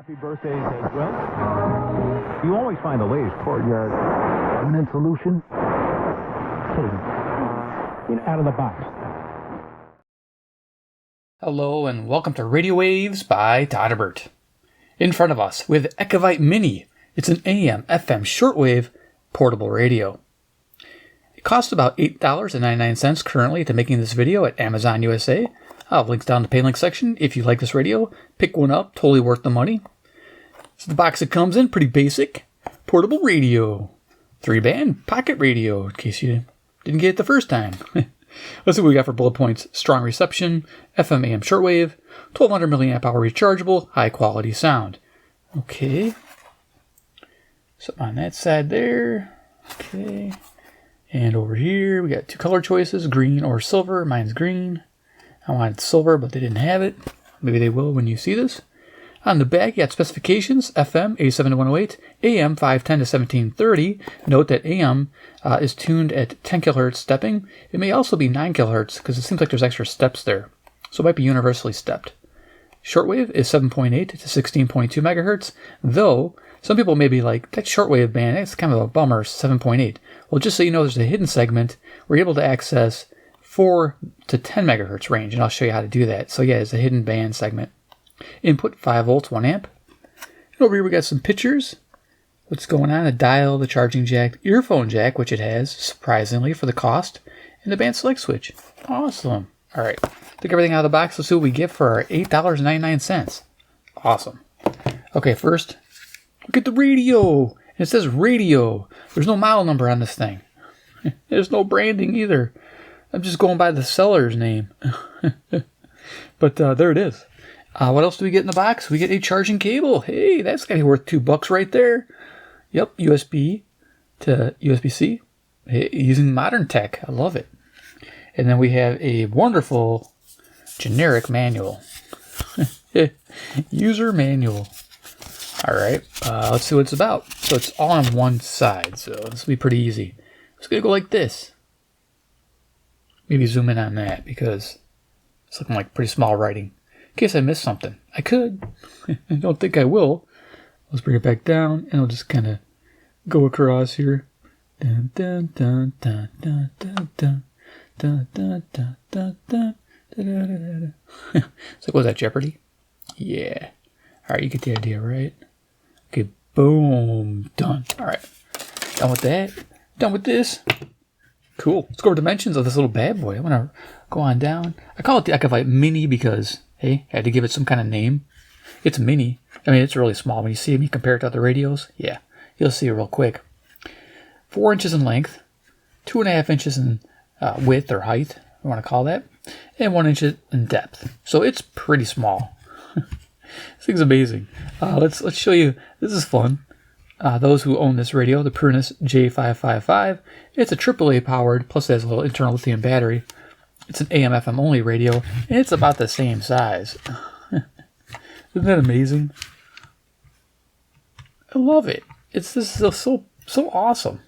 Happy birthdays as well. You always find the latest courtyard permanent solution. Out of the box. Hello and welcome to Radio Waves by Todderbert. In front of us, we have the Ekevitte Mini. It's an AM, FM, shortwave portable radio. It costs about $8.99 currently to making this video at Amazon USA. I'll have links down in the pay link section. If you like this radio, pick one up. Totally worth the money. So the box it comes in, pretty basic. Portable radio. 3-band pocket radio, in case you didn't get it the first time. Let's see what we got for bullet points. Strong reception, FM AM shortwave, 1200 milliamp hour rechargeable, high quality sound. Okay. So on that side there. Okay. And over here, we got two color choices, green or silver. Mine's green. I wanted silver, but they didn't have it. Maybe they will when you see this. On the back, you got specifications, FM 87 to 108, AM 510 to 1730. Note that AM is tuned at 10 kHz stepping. It may also be 9 kHz because it seems like there's extra steps there. So it might be universally stepped. Shortwave is 7.8 to 16.2 megahertz, though some people may be like, that shortwave band, that's kind of a bummer, 7.8. Well, just so you know, there's a hidden segment where you're able to access 4 to 10 megahertz range, and I'll show you how to do that. So yeah, it's a hidden band segment. Input 5 volts, 1 amp. And over here we got some pictures. What's going on? A dial, the charging jack, earphone jack, which it has, surprisingly, for the cost, and the band select switch. Awesome. All right. Took everything out of the box. Let's see what we get for our $8.99. Awesome. Okay, first, look at the radio. It says radio. There's no model number on this thing. There's no branding either. I'm just going by the seller's name. But there it is. What else do we get in the box? We get a charging cable. Hey, that's got to be worth $2 right there. Yep, USB to USB-C. Hey, using modern tech. I love it. And then we have a wonderful generic manual. User manual. All right, let's see what it's about. So it's all on one side, so this will be pretty easy. It's going to go like this. Maybe zoom in on that because it's looking like pretty small writing. In case I missed something. I could. I don't think I will. Let's bring it back down and I'll just kind of go across here. Dun, dun, dun, dun, dun, dun, dun, dun, dun, dun, dun, dun, dun. So was that Jeopardy? Yeah. All right, you get the idea, right? Okay, boom, done. All right, done with that. Done with this. Cool. Let's go over dimensions of this little bad boy. I'm going to go on down. I call it the Ekevitte Mini because, hey, I had to give it some kind of name. It's mini. I mean, it's really small. When you see me compare it to other radios, yeah, you'll see it real quick. 4 inches in length, 2.5 inches in width or height, you want to call that, and 1 inch in depth. So it's pretty small. This thing's amazing. Let's show you. This is fun. Those who own this radio, the Prunus J555, it's a AAA powered, plus it has a little internal lithium battery. It's an AM FM only radio, and it's about the same size. Isn't that amazing? I love it. This is so awesome.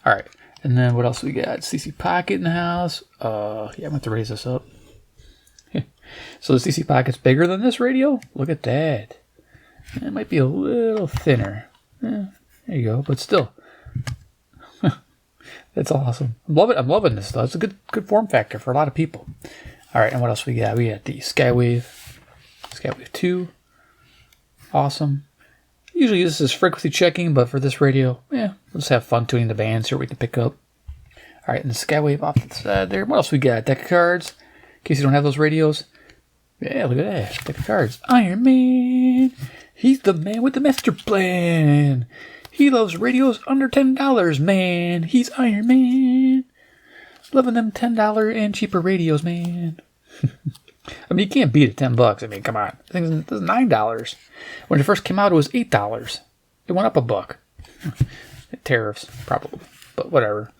All right, and then what else we got? CC Pocket in the house. Yeah, I'm going to raise this up. So the CC Pocket's bigger than this radio? Look at that. It might be a little thinner. Yeah, there you go, but still. That's awesome. I'm loving this though. It's a good form factor for a lot of people. All right, and what else we got? We got the Skywave 2. Awesome. Usually this is frequency checking, but for this radio, yeah, let's have fun tuning the bands here we can pick up. All right, and the Skywave off to the side there. What else we got? Deck of cards. In case you don't have those radios. Yeah, look at that. Deck of cards. Iron Man. He's the man with the master plan. He loves radios under $10, man. He's Iron Man. Loving them $10 and cheaper radios, man. I mean, you can't beat it, $10. I mean, come on. I think it's $9. When it first came out, it was $8. It went up $1. Tariffs, probably. But whatever.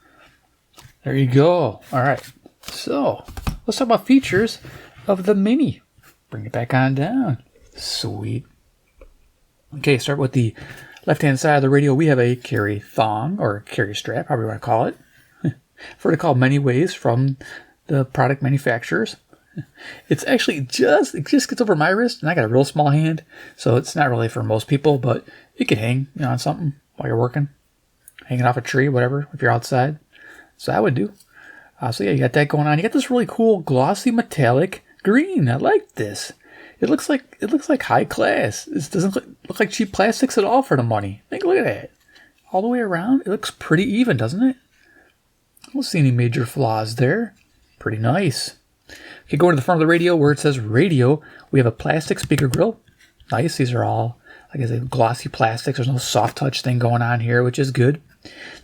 There you go. All right. So, let's talk about features of the Mini. Bring it back on down. Sweet. Okay, start with the left-hand side of the radio. We have a carry thong, or carry strap, however you want to call it. Vertical many ways from the product manufacturers. It's actually it just gets over my wrist, and I got a real small hand, so it's not really for most people, but it could hang, on something while you're working, hanging off a tree, whatever, if you're outside. So I would do. So yeah, you got that going on. You got this really cool glossy metallic green. I like this. It looks like high class. This doesn't look like cheap plastics at all for the money. Look at that. All the way around, it looks pretty even, doesn't it? I don't see any major flaws there. Pretty nice. Okay, going to the front of the radio where it says radio, we have a plastic speaker grill. Nice. These are all, like I said, glossy plastics. There's no soft touch thing going on here, which is good.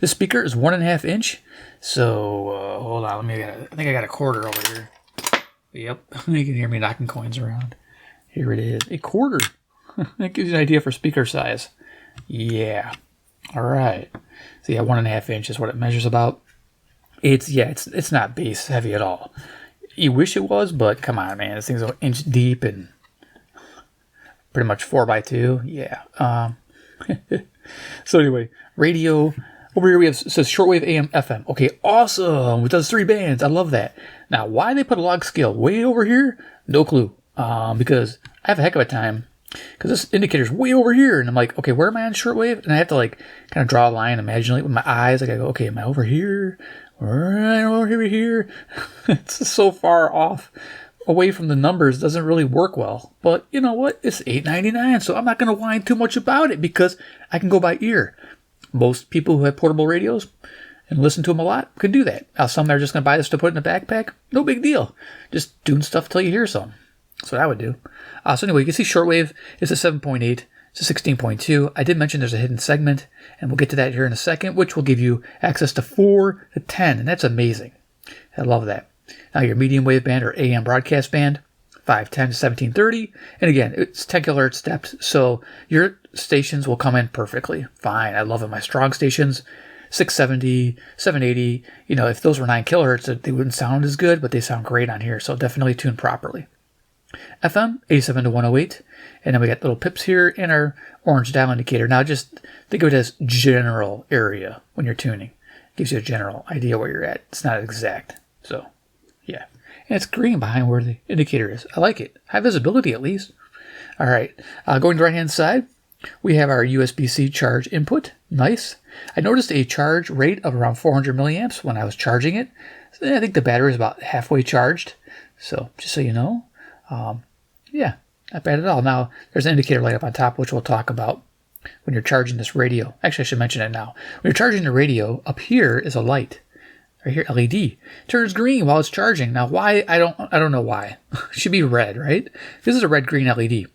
The speaker is 1.5 inch. So, hold on. I think I got a quarter over here. Yep. You can hear me knocking coins around. Here it is. A quarter. That gives you an idea for speaker size. Yeah. All right. So yeah, 1.5 inch is what it measures about. It's not bass heavy at all. You wish it was, but come on, man. This thing's an inch deep and pretty much 4x2. Yeah. So anyway, radio. Over here we have, it says shortwave AM FM. Okay, awesome. With those 3 bands. I love that. Now, why they put a log scale way over here? No clue. Because I have a heck of a time. Because this indicator's way over here. And I'm like, okay, where am I on shortwave? And I have to kind of draw a line imaginally with my eyes. I gotta go, okay, am I over here? Right over here. It's so far off away from the numbers, doesn't really work well. But you know what? It's $8.99, so I'm not going to whine too much about it because I can go by ear. Most people who have portable radios and listen to them a lot can do that. Now, some are just going to buy this to put in a backpack. No big deal. Just doing stuff till you hear something. That's what I would do. So anyway, you can see shortwave is a 7.8. It's a 16.2. I did mention there's a hidden segment, and we'll get to that here in a second, which will give you access to 4 to 10, and that's amazing. I love that. Now your medium wave band or AM broadcast band, 510 to 1730. And again, it's 10 kilohertz stepped, so your stations will come in perfectly fine. I love it. My strong stations, 670, 780. If those were 9 kilohertz, they wouldn't sound as good, but they sound great on here, so definitely tuned properly. FM, 87 to 108. And then we got little pips here and our orange dial indicator. Now just think of it as general area when you're tuning. It gives you a general idea where you're at. It's not exact. So, yeah. And it's green behind where the indicator is. I like it. High visibility at least. All right. Going to the right-hand side, we have our USB-C charge input. Nice. I noticed a charge rate of around 400 milliamps when I was charging it. So I think the battery is about halfway charged. So, just so you know. Yeah, not bad at all. Now, there's an indicator light up on top, which we'll talk about when you're charging this radio. Actually, I should mention it now. When you're charging the radio, up here is a light. Right here, LED. It turns green while it's charging. Now, why? I don't know why. It should be red, right? This is a red-green LED.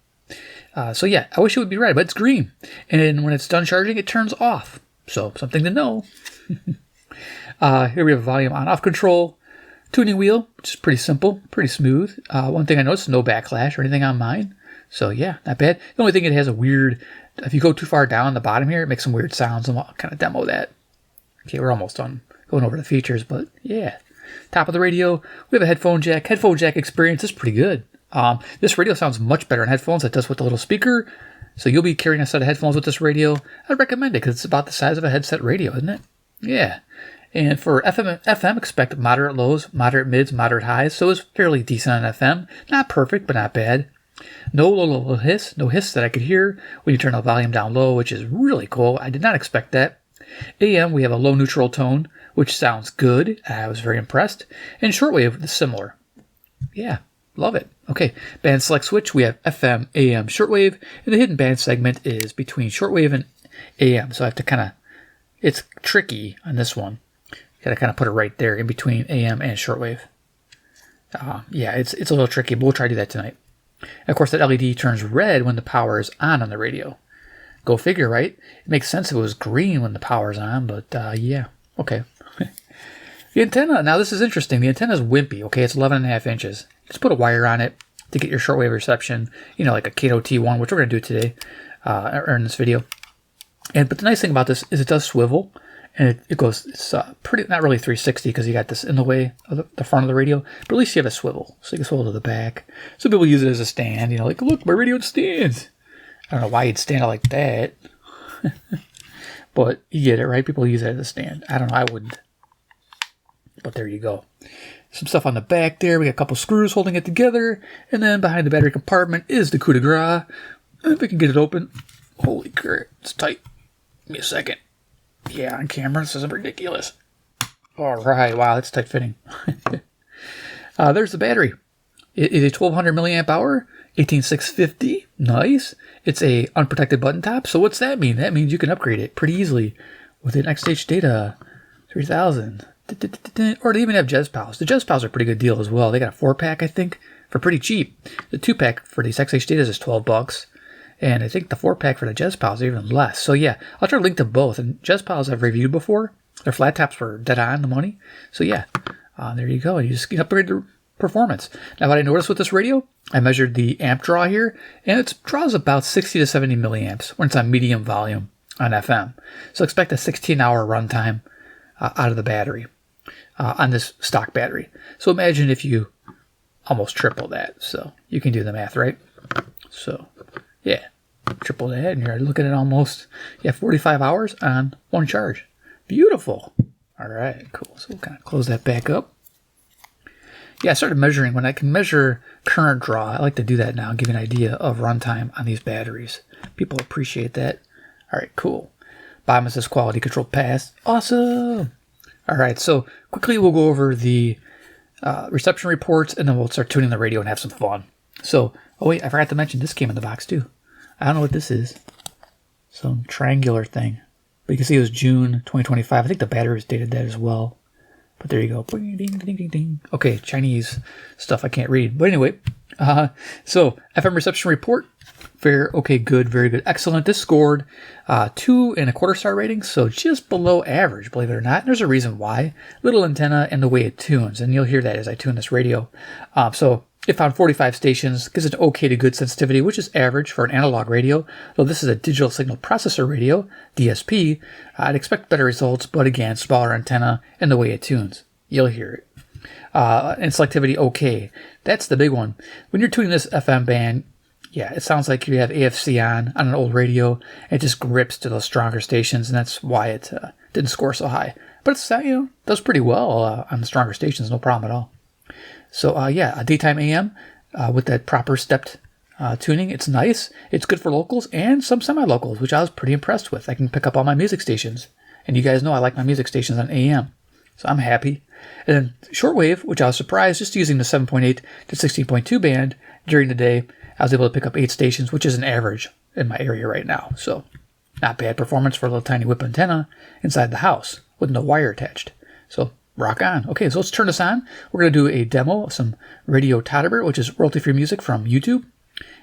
So yeah, I wish it would be red, but it's green. And then when it's done charging, it turns off. So, something to know. Here we have volume on-off control. Tuning wheel, which is pretty simple, pretty smooth. One thing I noticed, no backlash or anything on mine. So yeah, not bad. The only thing it has a weird, if you go too far down the bottom here, it makes some weird sounds, and we'll kind of demo that. Okay, we're almost done going over the features, but yeah. Top of the radio, we have a headphone jack. Headphone jack experience is pretty good. This radio sounds much better in headphones than it does with the little speaker. So you'll be carrying a set of headphones with this radio. I'd recommend it because it's about the size of a headset radio, isn't it? Yeah. And for FM, expect moderate lows, moderate mids, moderate highs. So it's fairly decent on FM. Not perfect, but not bad. No low hiss, no hiss that I could hear when you turn the volume down low, which is really cool. I did not expect that. AM, we have a low neutral tone, which sounds good. I was very impressed. And shortwave is similar. Yeah, love it. Okay, band select switch, we have FM, AM, shortwave. And the hidden band segment is between shortwave and AM. So I have to it's tricky on this one. Gotta kind of put it right there in between AM and shortwave. Yeah, it's a little tricky, but we'll try to do that tonight. And of course, that LED turns red when the power is on the radio. Go figure, right? It makes sense if it was green when the power's on, but yeah, okay. The antenna, now this is interesting. The antenna is wimpy, okay? It's 11.5 inches. Just put a wire on it to get your shortwave reception, like a Kato T1, which we're going to do today, or in this video. But the nice thing about this is it does swivel. And it goes, it's pretty, not really 360 because you got this in the way of the front of the radio, but at least you have a swivel. So you can swivel to the back. Some people use it as a stand, like, look, my radio stands. I don't know why you'd stand it like that. But you get it, right? People use it as a stand. I don't know, I wouldn't. But there you go. some stuff on the back there. We got a couple screws holding it together. And then behind the battery compartment is the coup de grace. If we can get it open. Holy crap, it's tight. Give me a second. Yeah, on camera, this is ridiculous. All right, wow, that's tight fitting. There's the battery. It is a 1200 milliamp hour, 18650. Nice. It's a unprotected button top. So what's that mean? That means you can upgrade it pretty easily with an XH Data 3000. Or they even have Jez Pals. The Jez Pals are a pretty good deal as well. They got a 4-pack, I think, for pretty cheap. The 2-pack for these XH Datas is $12. And I think the 4-pack for the Jez Pals are even less. So yeah, I'll try to link to both. And Jez Pals I've reviewed before. Their flat tops were dead on the money. So yeah, there you go. You just upgrade the performance. Now what I noticed with this radio, I measured the amp draw here, and it draws about 60 to 70 milliamps when it's on medium volume on FM. So expect a 16-hour runtime out of the battery on this stock battery. So imagine if you almost triple that. So you can do the math, right? So yeah, triple that, and you're looking at almost 45 hours on one charge. Beautiful. All right, cool. So we'll kind of close that back up. Yeah, I started measuring. When I can measure current draw, I like to do that now, give you an idea of runtime on these batteries. People appreciate that. All right, cool. Bottom is this quality control pass. Awesome. All right, so quickly we'll go over the reception reports, and then we'll start tuning the radio and have some fun. So, oh wait, I forgot to mention this came in the box too. I don't know what this is. Some triangular thing. But you can see it was June 2025. I think the battery was dated that as well. But there you go. Ding, ding, ding, ding, ding. Okay, Chinese stuff I can't read. But anyway, so FM reception report. Okay, good, very good, excellent. This scored 2.25 star ratings, so just below average, believe it or not. And there's a reason why. Little antenna and the way it tunes, and you'll hear that as I tune this radio. So it found 45 stations, gives it okay to good sensitivity, which is average for an analog radio. Though this is a digital signal processor radio, DSP, I'd expect better results, but again, smaller antenna and the way it tunes. You'll hear it. And selectivity, okay. That's the big one. When you're tuning this FM band, yeah, it sounds like you have AFC on an old radio. It just grips to those stronger stations, and that's why it didn't score so high. But it's, does pretty well on the stronger stations, no problem at all. So, yeah, a daytime AM with that proper stepped tuning. It's nice. It's good for locals and some semi-locals, which I was pretty impressed with. I can pick up all my music stations. And you guys know I like my music stations on AM. So I'm happy. And then shortwave, which I was surprised, just using the 7.8 to 16.2 band during the day, I was able to pick up 8 stations, which is an average in my area right now. So not bad performance for a little tiny whip antenna inside the house with no wire attached. So rock on. Okay, so let's turn this on. We're going to do a demo of some Radio Todderbert, which is royalty-free music from YouTube.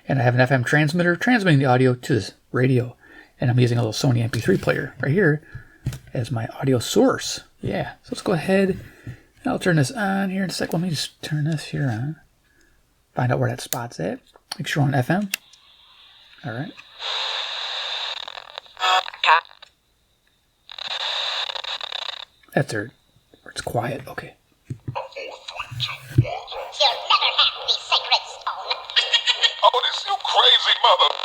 And I have an FM transmitter transmitting the audio to this radio. And I'm using a little Sony MP3 player right here as my audio source. Yeah, so let's go ahead. I'll turn this on here in a sec. Let me just turn this here on. Find out where that spot's at. Make sure on FM. All right. That's where it's quiet. Okay. 4, 3, 2, 1. You'll never have the sacred stone. Oh, this you crazy mother.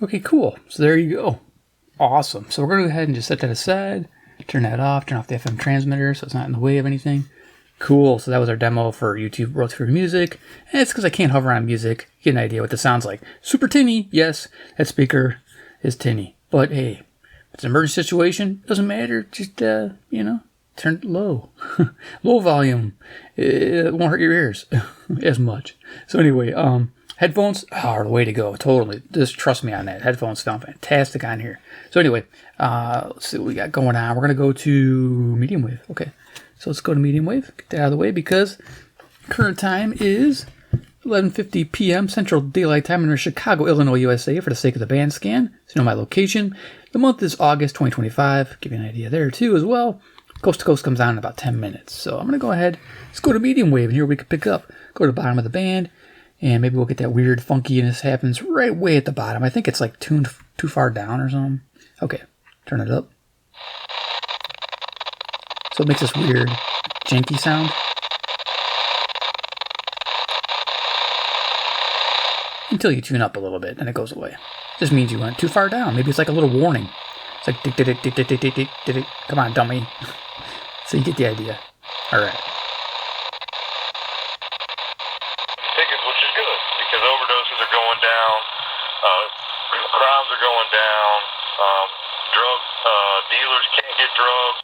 Okay, cool. So there you go. Awesome. So we're going to go ahead and just set that aside. Turn that off. Turn off the FM transmitter so it's not in the way of anything. Cool. So that was our demo for YouTube World Tour Music. And it's because I can't hover on music. Get an idea what this sounds like. Super tinny. Yes, that speaker is tinny. But hey, if it's an emergency situation, doesn't matter. Just, turn it low. Low volume. It won't hurt your ears as much. So anyway, headphones are the way to go. Totally. Just trust me on that. Headphones sound fantastic on here. So anyway, let's see what we got going on. We're going to go to medium wave. Okay. So let's go to medium wave. Get that out of the way because current time is 11:50 p.m. Central Daylight Time in Chicago, Illinois, USA for the sake of the band scan. So you know my location. The month is August 2025. Give you an idea there too as well. Coast to Coast comes on in about 10 minutes. So I'm going to go ahead. Let's go to medium wave. And here we can pick up. Go to the bottom of the band. And maybe we'll get that weird funkiness happens right way at the bottom. I think it's like tuned too far down or something. Okay, turn it up. So it makes this weird janky sound. Until you tune up a little bit, and it goes away. This means you went too far down. Maybe it's like a little warning. It's like tick, tick, tick, tick, tick, tick, tick, tick, tick. Come on, dummy. So you get the idea. All right. Which is good because overdoses are going down, crimes are going down, drug dealers can't get drugs.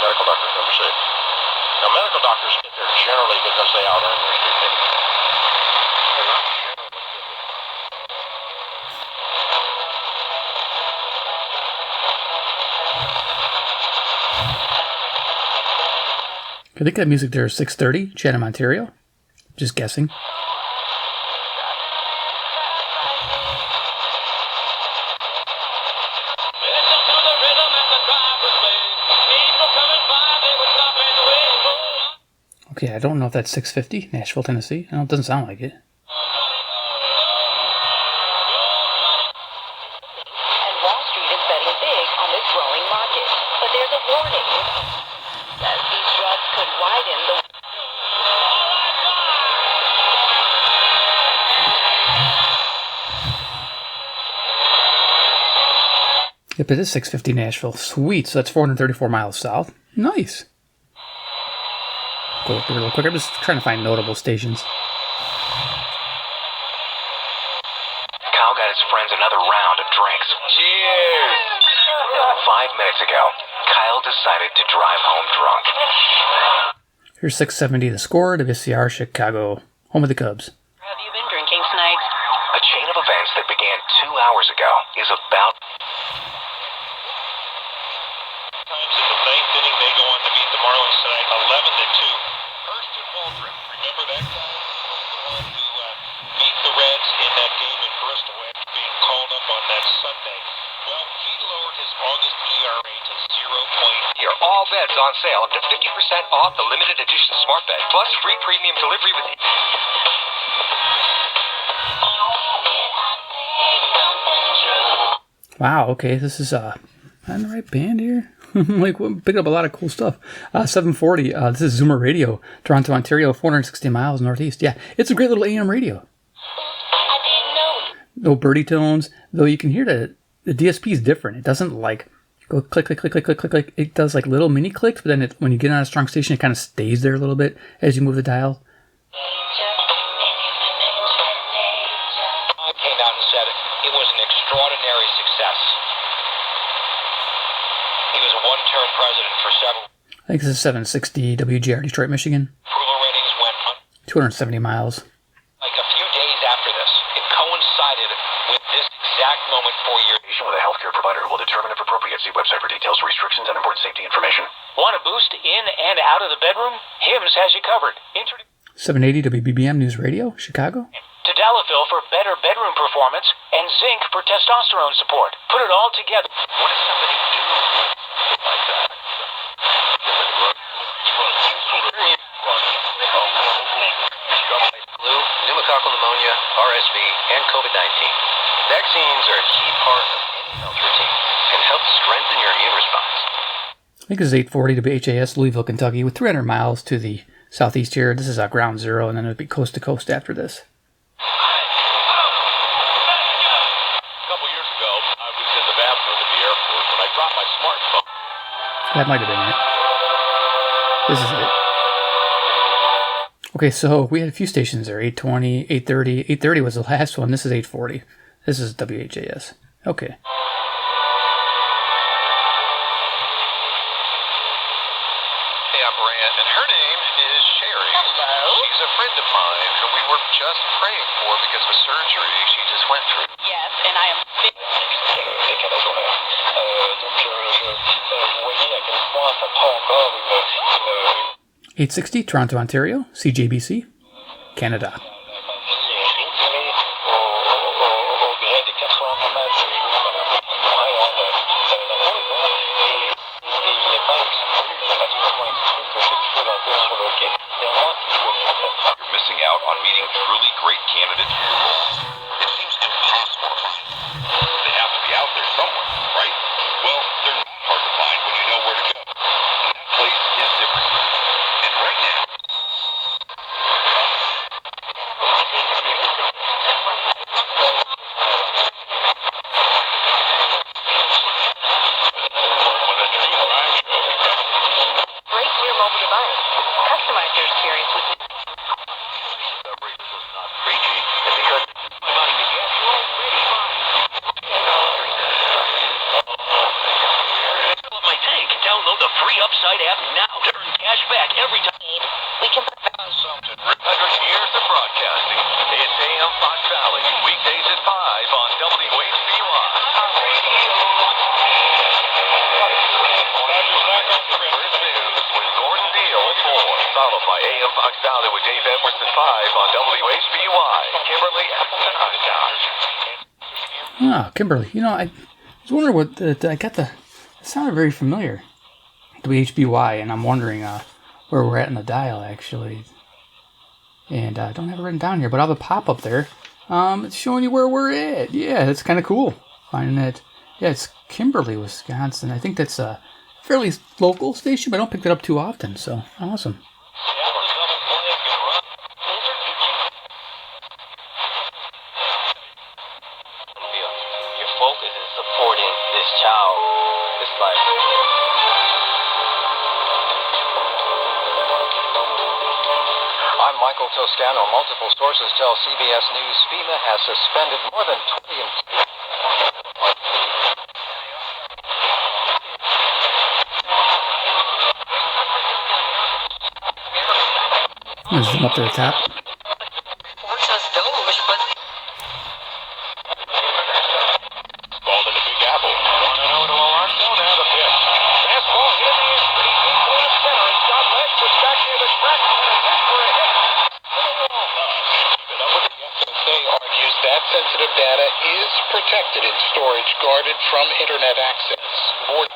Medical doctors number 6. Now medical doctors get there generally because they out earn their stupidity. They're not generally good. I think that music there is 6:30, Chatham, Ontario. Just guessing. Okay, I don't know if that's 6:50, Nashville, Tennessee. It doesn't sound like it. And Wall Street is betting big on this growing market. But there's a warning, as these drugs could widen the... Yep, it is 6:50 Nashville. Sweet, so that's 434 miles south. Nice. Go up there real quick. I'm just trying to find notable stations. Kyle got his friends another round of drinks. Cheers! 5 minutes ago, Kyle decided to drive home drunk. Here's 670 The Score, WCR, Chicago, home of the Cubs. Have you been drinking, Snipes? A chain of events that began 2 hours ago is about... Times in the 9th inning, they go on to beat the Marlins tonight, 11-2. Hurst and Waldrop, remember that guy? The one who beat the Reds in that game in Bristol after being called up on that Sunday. Well, he lowered his August ERA to 0. Here, all beds on sale up to 50% off the limited edition smart bed, plus free premium delivery with... Wow, okay, this is on the right band here. Like, picking up a lot of cool stuff. 740, this is Zoomer Radio, Toronto, Ontario, 460 miles northeast. Yeah, it's a great little AM radio. No birdie tones, though you can hear that the DSP is different. It doesn't like go click, click, click, click, click, click, click. It does like little mini clicks, but then when you get on a strong station, it kind of stays there a little bit as you move the dial. I came out and said it was an extraordinary success. He was a one-term president for several... I think this is 760 WGR, Detroit, Michigan. Approval ratings went up 270 miles. like a few days after this. It coincided with this exact moment 4 years. With a healthcare provider will determine if appropriate. See website for details, restrictions, and important safety information. Want a boost in and out of the bedroom? Hims has you covered. 780 WBBM News Radio, Chicago. Tadalafil for better bedroom performance and zinc for testosterone support. Put it all together. What does somebody do like that? Flu, pneumococcal pneumonia, RSV, and COVID-19. Vaccines are a key part of any health routine and help strengthen your immune response. think this is 840 to HAS, Louisville, Kentucky, with 300 miles to the southeast here. This is ground zero, and then it'll be coast to coast after this. A couple years ago, I was in the bathroom at the airport when I dropped my smartphone. That might have been it. This is it. Okay, so we had a few stations there. 820, 830. 830 was the last one. This is 840. This is WHAS. Okay. Hey, I'm Brant, and her name is Sherry. Hello. She's a friend of mine who we were just praying for because of a surgery she just went through. Yes, and I am big. Vous voyez à quel point ça prend encore une 860, Toronto, Ontario, CJBC, Canada. au gré des 80 km de jour, il n'est pas exclu, absolument exclu que quelque chose un peu sur le quai. Néanmoins, si vous le faites pas. You're missing out on meeting truly great candidates for your role. It seems impossible to find. They have to be out there somewhere, right? Well, they're not hard to find when you know where to go. And that place is different. And right now, Rate your mobile device. Customize your experience with preachy is because Money to get, you're already fine. Fill up my tank. Download the free Upside app now to earn cash back every time. we can something. 100 years of broadcasting. It's AM Fox Valley, weekdays at 5 on WHBY. First News with Gordon Deal at 4, followed by AM Fox Valley with Dave Edwards at 5 on WHBY. Kimberly Appleton Highttown. Ah, Kimberly. You know, I was wondering what I got the. It sounded very familiar. WHBY, and I'm wondering where we're at in the dial actually. And I don't have it written down here, but I'll have a pop up there. It's showing you where we're at. Yeah, that's kind of cool. Finding it. Yeah, it's Kimberly, Wisconsin. I think that's a fairly local station, but I don't pick it up too often. So awesome. Your focus is supporting this child. It's like I'm Michael Toscano. Multiple sources tell CBS News FEMA has suspended more than 20 employees. Let's zoom up to the top. Ball in the Big Apple. 1-0 to Alonso. Now the pitch. Fastball hit in the air. Pretty deep to left center. And Scott Ledge puts back near the track. And a pitch for a hit. FSA argues that sensitive data is protected in storage guarded from internet access. Board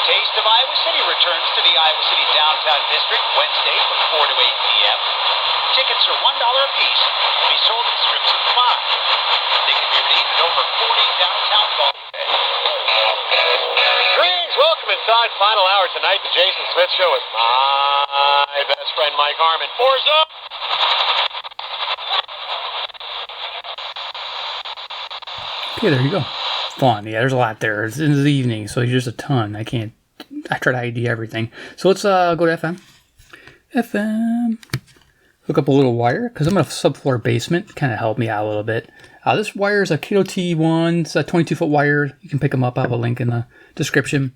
Taste of Iowa City returns to the Iowa City Downtown District Wednesday from 4 to 8 p.m. Tickets are $1 apiece and will be sold in strips of 5. They can be redeemed at over 40 downtown ball. Greetings, welcome inside. Final hour tonight. The Jason Smith Show with my best friend Mike Harmon. Forza! Okay, there you go. Fun. Yeah, there's a lot there. It's in the evening, so there's just a ton. I try to ID everything. So let's go to FM. FM. Hook up a little wire, because I'm in a subfloor basement. Kind of help me out a little bit. This wire is a Kato T1. It's a 22-foot wire. You can pick them up. I have a link in the description.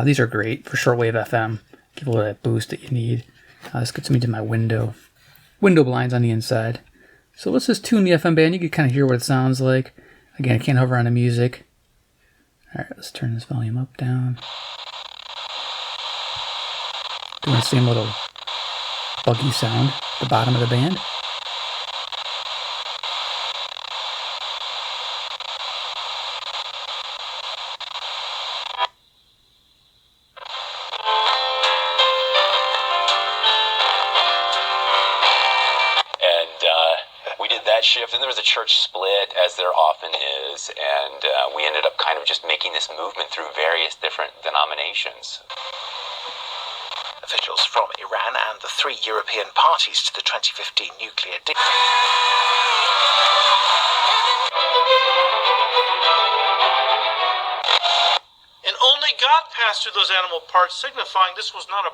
These are great for shortwave FM. Give a little that boost that you need. This gets me to my window blinds on the inside. So let's just tune the FM band. You can kind of hear what it sounds like. Again, I can't hover on the music. Alright, let's turn this volume up, down. Doing the same little buggy sound at the bottom of the band. And we did that shift, and there was a church split, as there often is, and we ended up kind of just making this movement through various different denominations. Officials from Iran and the 3 European parties to the 2015 nuclear deal. And only God passed through those animal parts, signifying this was not a...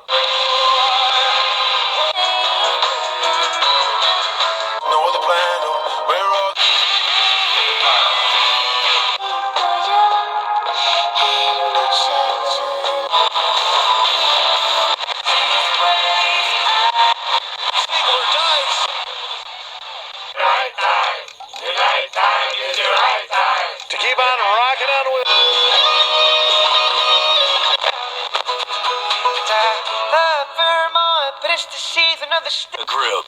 No other plan, we're all... To keep on rocking on with. A grip.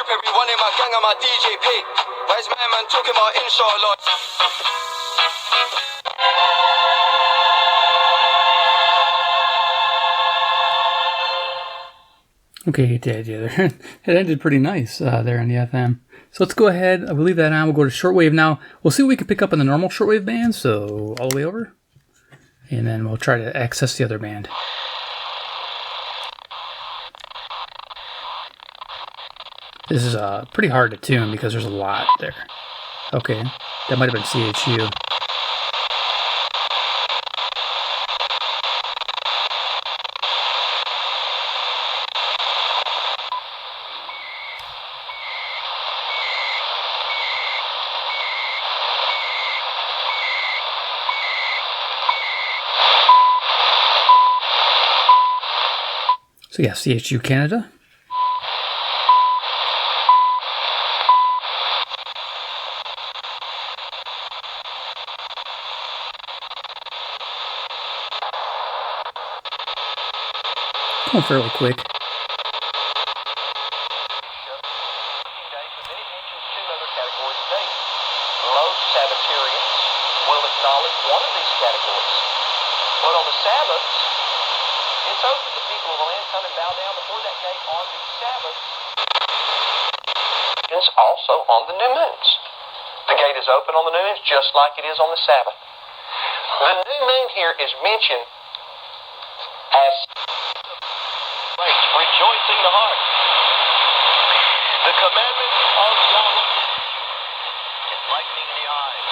Everyone in my gang on my DJ pick. Where's my man talking about inshallah? Okay, it did. Yeah, it ended pretty nice there on the FM. So let's go ahead. We'll leave that on. We'll go to shortwave now. We'll see what we can pick up on the normal shortwave band. So all the way over. And then we'll try to access the other band. This is pretty hard to tune because there's a lot there. Okay, that might have been CHU. So yeah, CHU Canada. Going fairly quick. Most Sabbatarians will acknowledge one of these categories. But on the Sabbaths, it's open to people of the land come and bow down before that gate on the Sabbath. It's also on the new moons. The gate is open on the new moons just like it is on the Sabbath. The new moon here is mentioned as rejoicing the heart. The commandment of Yahweh is lightning in the eyes.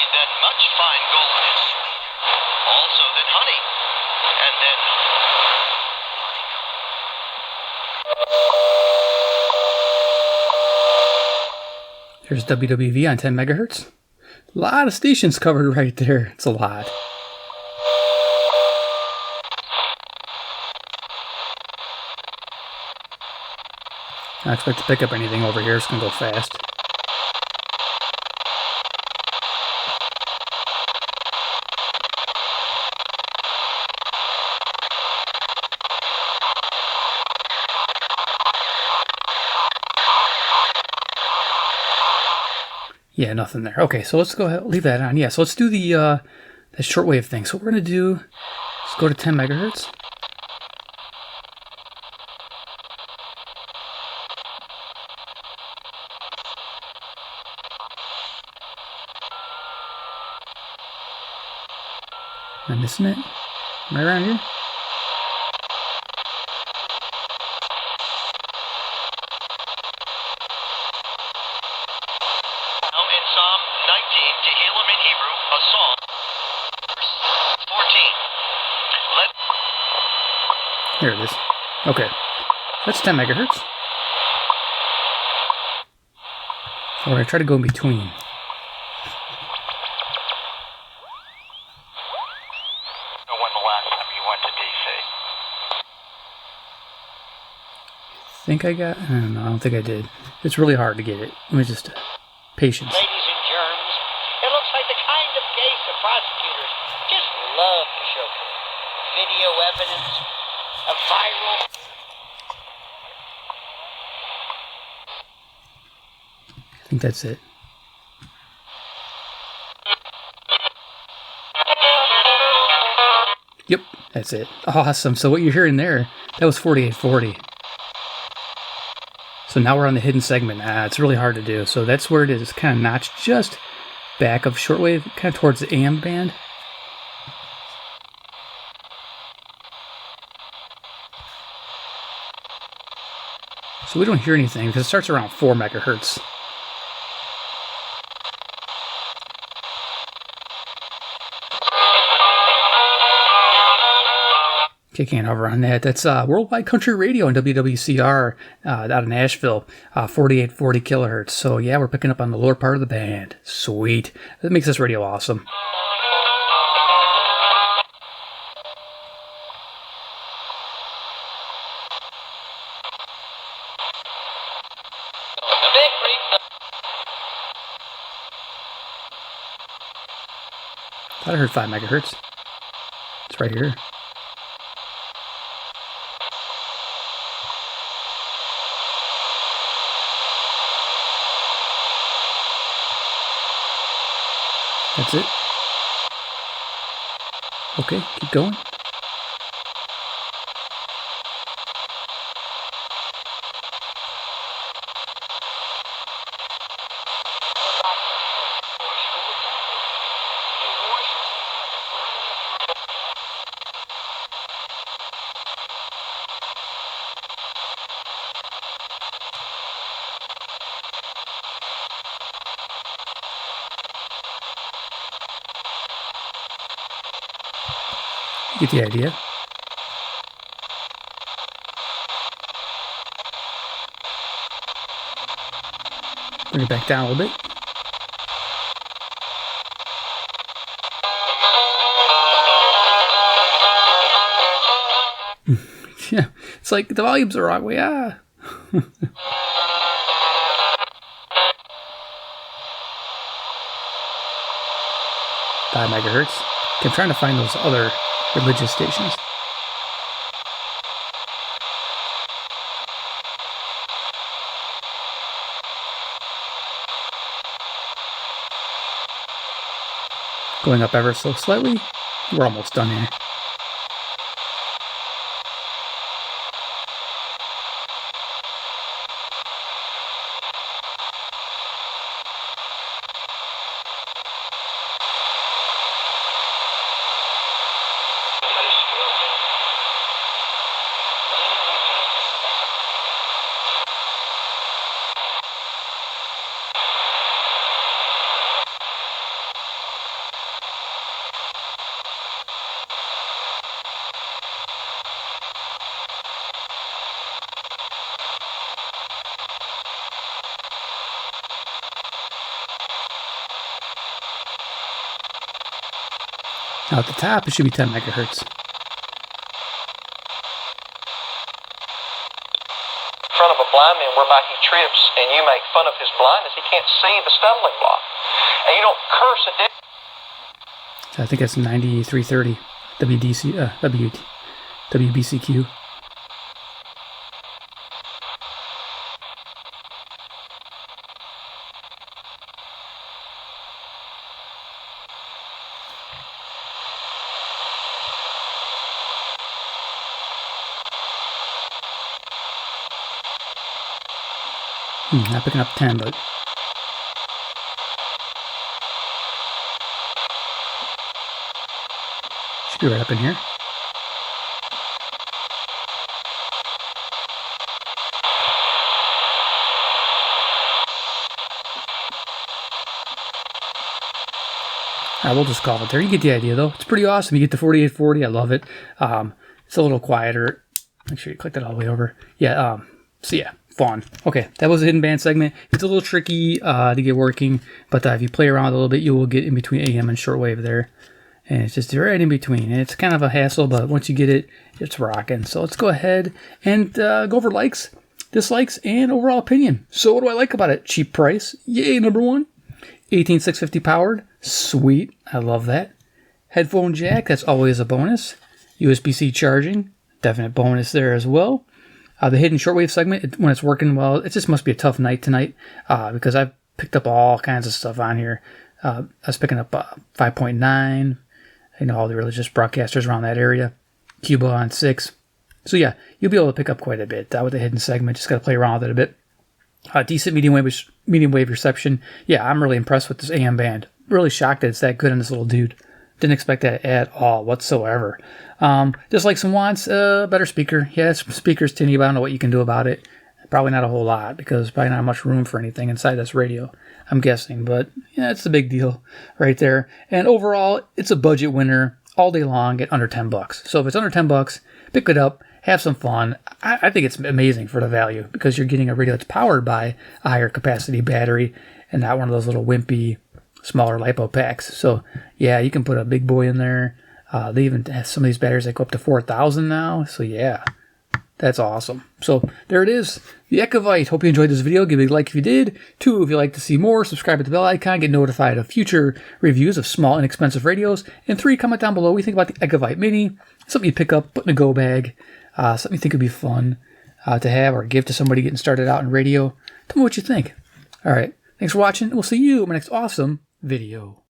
Then much fine gold is also than honey, and then Here's WWV on 10 megahertz. A lot of stations covered right there. It's a lot. I don't expect to pick up anything over here. It's going to go fast. Yeah, nothing there. Okay, so let's go ahead, leave that on. Yeah, so let's do the shortwave thing. So what we're going to do, let's go to 10 megahertz. Am I missing it? Am I around here? Now in Psalm 19, Tehillim in Hebrew, a psalm, verse 14. There it is. Okay. That's 10 megahertz. Or I try to go in between. Know when the last time you went to DC? Think I got? I don't know. I don't think I did. It's really hard to get it. Let me just patience. Ladies and germs, it looks like the kind of case the prosecutors just love to showcase. Video evidence, a viral. I think that's it. Yep, that's it. Awesome. So what you're hearing there, that was 4840. So now we're on the hidden segment. It's really hard to do. So that's where it is. It's kind of notched just back of shortwave, kind of towards the AM band. So we don't hear anything because it starts around 4 megahertz. Okay, can't hover on that. That's Worldwide Country Radio on WWCR out of Nashville, 4840 kilohertz. So yeah, we're picking up on the lower part of the band. Sweet. That makes this radio awesome. Thought I heard 5 megahertz. It's right here. That's it. Okay, keep going. You get the idea. Bring it back down a little bit. Yeah, it's like the volumes are wrong way. 5 megahertz. I'm trying to find those other religious stations. Going up ever so slightly. We're almost done here. Now at the top, it should be 10 megahertz. In front of a blind man whereby he trips and you make fun of his blindness, he can't see the stumbling block. And you don't curse a dead. I think that's 9330 WBCQ. Not picking up 10, but Be right up in here. We'll just call it there. You get the idea, though. It's pretty awesome. You get the 4840. I love it. It's a little quieter. Make sure you click that all the way over. Yeah. So yeah, fun. Okay, that was a hidden band segment. It's a little tricky to get working, but if you play around a little bit, you will get in between AM and shortwave there. And it's just right in between. And it's kind of a hassle, but once you get it, it's rocking. So let's go ahead and go over likes, dislikes, and overall opinion. So what do I like about it? Cheap price. Yay, number one. 18650 powered. Sweet. I love that. Headphone jack. That's always a bonus. USB-C charging. Definite bonus there as well. The hidden shortwave segment, when it's working well, it just must be a tough night tonight because I've picked up all kinds of stuff on here. I was picking up 5.9, all the religious broadcasters around that area. Cuba on 6. So yeah, you'll be able to pick up quite a bit with the hidden segment. Just got to play around with it a bit. Decent medium wave reception. Yeah, I'm really impressed with this AM band. Really shocked that it's that good on this little dude. Didn't expect that at all whatsoever. Just like some wants, better speaker. Yeah, speaker's tinny, but I don't know what you can do about it. Probably not a whole lot because probably not much room for anything inside this radio, I'm guessing. But yeah, it's a big deal right there. And overall, it's a budget winner all day long at under $10. So if it's under $10, pick it up. Have some fun. I think it's amazing for the value because you're getting a radio that's powered by a higher capacity battery and not one of those little wimpy, smaller LiPo packs. So yeah, you can put a big boy in there. They even have some of these batteries that go up to 4,000 now. So yeah, that's awesome. So there it is, the Ekevitte. Hope you enjoyed this video. Give it a like if you did. 2, if you'd like to see more, subscribe to the bell icon, get notified of future reviews of small, inexpensive radios. And 3, comment down below what you think about the Ekevitte Mini. Something you pick up, put in a go bag. Something you think would be fun to have or give to somebody getting started out in radio. Tell me what you think. All right. Thanks for watching. We'll see you in my next awesome video.